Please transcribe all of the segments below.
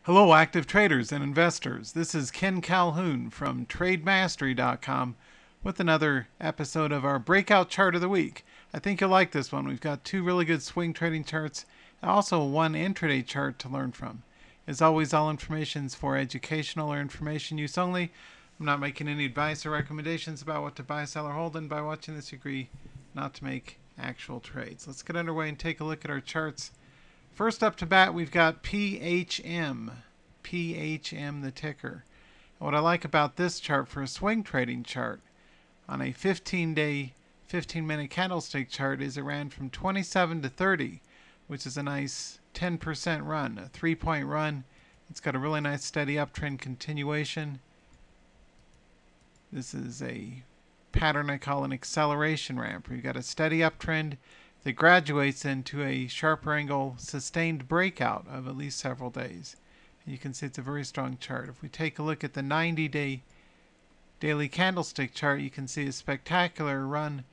Hello, active traders and investors. This is Ken Calhoun from TradeMastery.com with another episode of our Breakout Chart of the Week. I think you'll like this one. We've got two really good swing trading charts and also one intraday chart to learn from. As always, all information is for educational or information use only. I'm not making any advice or recommendations about what to buy, sell, or hold, and by watching this, you agree not to make actual trades. Let's get underway and take a look at our charts. First up to bat, we've got PHM. PHM, the ticker. And what I like about this chart for a swing trading chart on a 15-day, 15-minute candlestick chart is it ran from 27 to 30, which is a nice 10% run, a 3-point run. It's got a really nice steady uptrend continuation. This is a pattern I call an acceleration ramp. We've got a steady uptrend that graduates into a sharper angle sustained breakout of at least several days. And you can see it's a very strong chart. If we take a look at the 90-day daily candlestick chart, you can see a spectacular run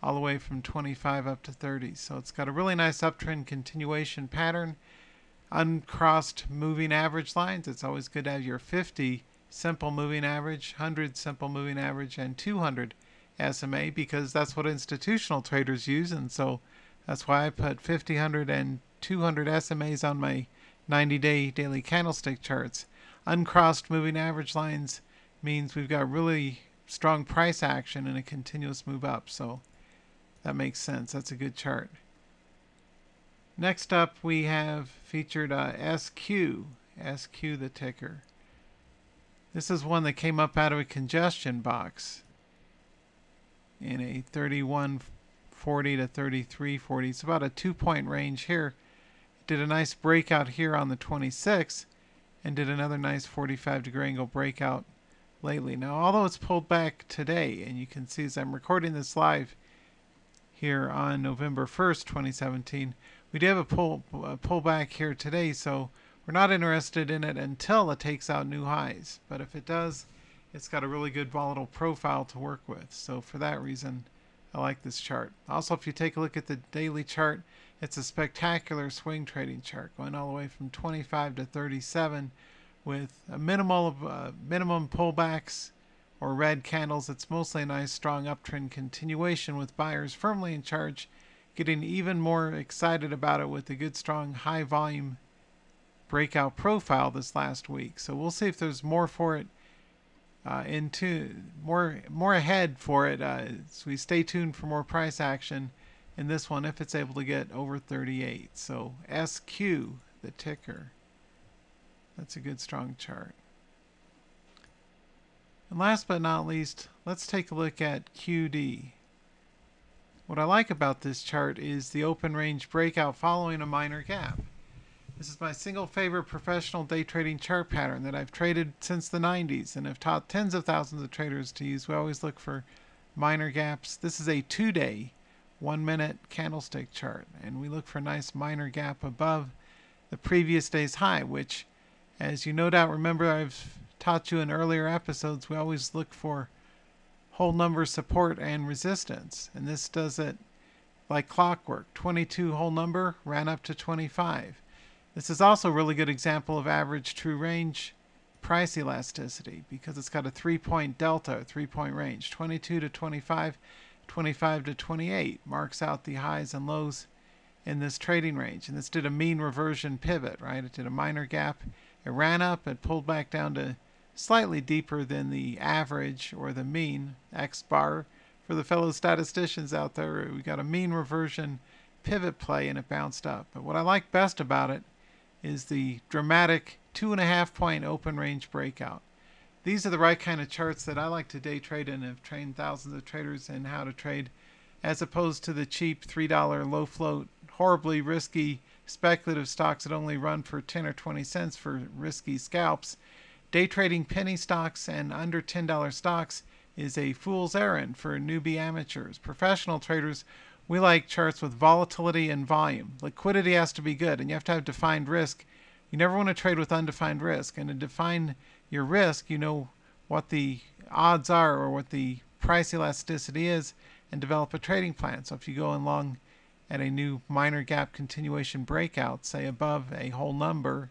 all the way from 25 up to 30. So it's got a really nice uptrend continuation pattern. Uncrossed moving average lines. It's always good to have your 50 simple moving average, 100 simple moving average, and 200 SMA, because that's what institutional traders use, and so that's why I put 50, 100, and 200 SMAs on my 90-day daily candlestick charts. Uncrossed moving average lines means we've got really strong price action and a continuous move up, so that makes sense. That's a good chart. Next up, we have featured SQ, the ticker. This is one that came up out of a congestion box in a 3140 to 3340. It's about a 2-point range here. It did a nice breakout here on the 26th and did another nice 45-degree angle breakout lately. Now, although it's pulled back today, and you can see as I'm recording this live here on November 1st, 2017, we do have a pullback here today, so we're not interested in it until it takes out new highs. But if it does, it's got a really good volatile profile to work with. So for that reason, I like this chart. Also, if you take a look at the daily chart, it's a spectacular swing trading chart going all the way from 25 to 37 with a minimum pullbacks or red candles. It's mostly a nice strong uptrend continuation with buyers firmly in charge, getting even more excited about it with a good strong high volume breakout profile this last week. So we'll see if there's more for it more ahead for it. So we stay tuned for more price action in this one if it's able to get over 38. So SQ, the ticker. That's a good strong chart. And last but not least, let's take a look at QD. What I like about this chart is the open range breakout following a minor gap. This is my single favorite professional day trading chart pattern that I've traded since the 90s and have taught tens of thousands of traders to use. We always look for minor gaps. This is a 2-day, 1-minute candlestick chart, and we look for a nice minor gap above the previous day's high, which, as you no doubt remember, I've taught you in earlier episodes, we always look for whole number support and resistance, and this does it like clockwork. 22 whole number ran up to 25. This is also a really good example of average true range price elasticity because it's got a 3-point delta, a 3-point range. 22 to 25, 25 to 28 marks out the highs and lows in this trading range. And this did a mean reversion pivot, right? It did a minor gap. It ran up, it pulled back down to slightly deeper than the average or the mean X bar. For the fellow statisticians out there, we got a mean reversion pivot play and it bounced up. But what I like best about it is the dramatic 2.5-point open range breakout. These are the right kind of charts that I like to day trade and have trained thousands of traders in how to trade, as opposed to the cheap $3 low float, horribly risky speculative stocks that only run for 10 or 20 cents for risky scalps. Day trading penny stocks and under $10 stocks is a fool's errand for newbie amateurs. Professional traders, we like charts with volatility and volume. Liquidity has to be good, and you have to have defined risk. You never want to trade with undefined risk. And to define your risk, you know what the odds are or what the price elasticity is and develop a trading plan. So if you go in long at a new minor gap continuation breakout, say above a whole number,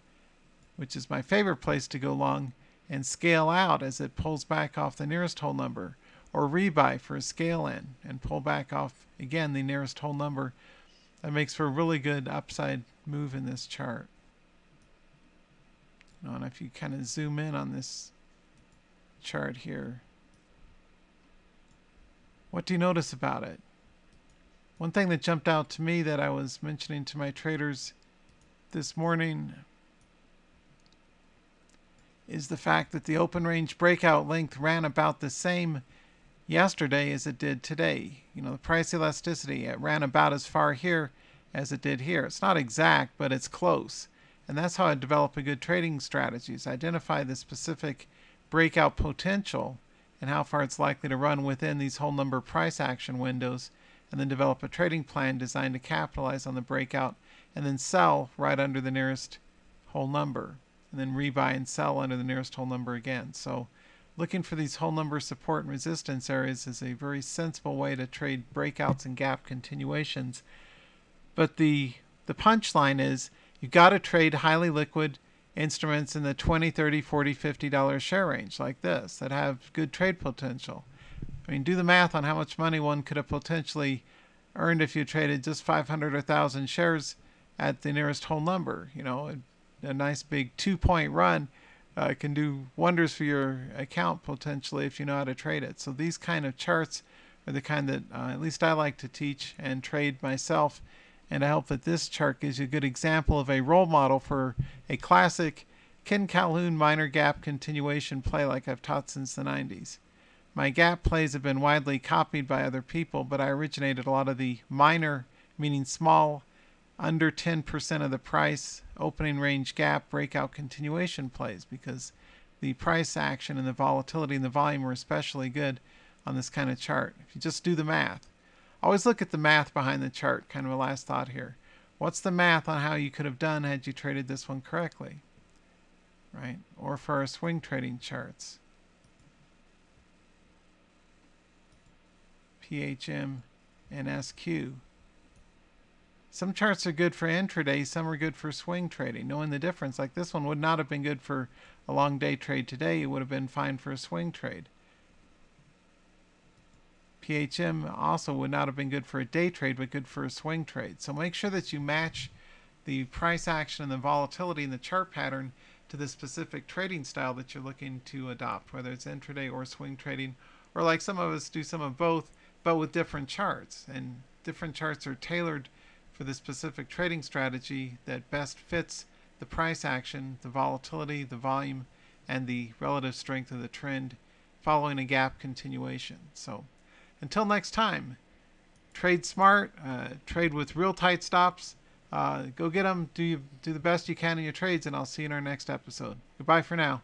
which is my favorite place to go long, and scale out as it pulls back off the nearest whole number, or rebuy for a scale in and pull back off again the nearest whole number. That makes for a really good upside move in this chart. And if you kind of zoom in on this chart here, what do you notice about it? One thing that jumped out to me that I was mentioning to my traders this morning is the fact that the open range breakout length ran about the same yesterday as it did today. You know, the price elasticity, it ran about as far here as it did here. It's not exact, but it's close. And that's how I develop a good trading strategy, is identify the specific breakout potential and how far it's likely to run within these whole number price action windows, and then develop a trading plan designed to capitalize on the breakout and then sell right under the nearest whole number, and then rebuy and sell under the nearest whole number again. So looking for these whole number support and resistance areas is a very sensible way to trade breakouts and gap continuations. But the punchline is you got to trade highly liquid instruments in the $20, $30, $40, $50 share range like this that have good trade potential. I mean, do the math on how much money one could have potentially earned if you traded just 500 or 1,000 shares at the nearest whole number. You know, a nice big 2-point run can do wonders for your account potentially if you know how to trade it. So these kind of charts are the kind that at least I like to teach and trade myself. And I hope that this chart gives you a good example of a role model for a classic Ken Calhoun minor gap continuation play like I've taught since the 90s. My gap plays have been widely copied by other people, but I originated a lot of the minor, meaning small, under 10% of the price, opening range gap, breakout continuation plays, because the price action and the volatility and the volume are especially good on this kind of chart. If you just do the math. Always look at the math behind the chart, kind of a last thought here. What's the math on how you could have done had you traded this one correctly? Right? Or for our swing trading charts. PHM and SQ. Some charts are good for intraday, some are good for swing trading. Knowing the difference, like this one would not have been good for a long day trade today, it would have been fine for a swing trade. PHM also would not have been good for a day trade, but good for a swing trade. So make sure that you match the price action and the volatility in the chart pattern to the specific trading style that you're looking to adopt, whether it's intraday or swing trading, or like some of us do some of both, but with different charts. And different charts are tailored for the specific trading strategy that best fits the price action, the volatility, the volume, and the relative strength of the trend following a gap continuation. So until next time, trade smart, trade with real tight stops. Go get them, do the best you can in your trades, and I'll see you in our next episode. Goodbye for now.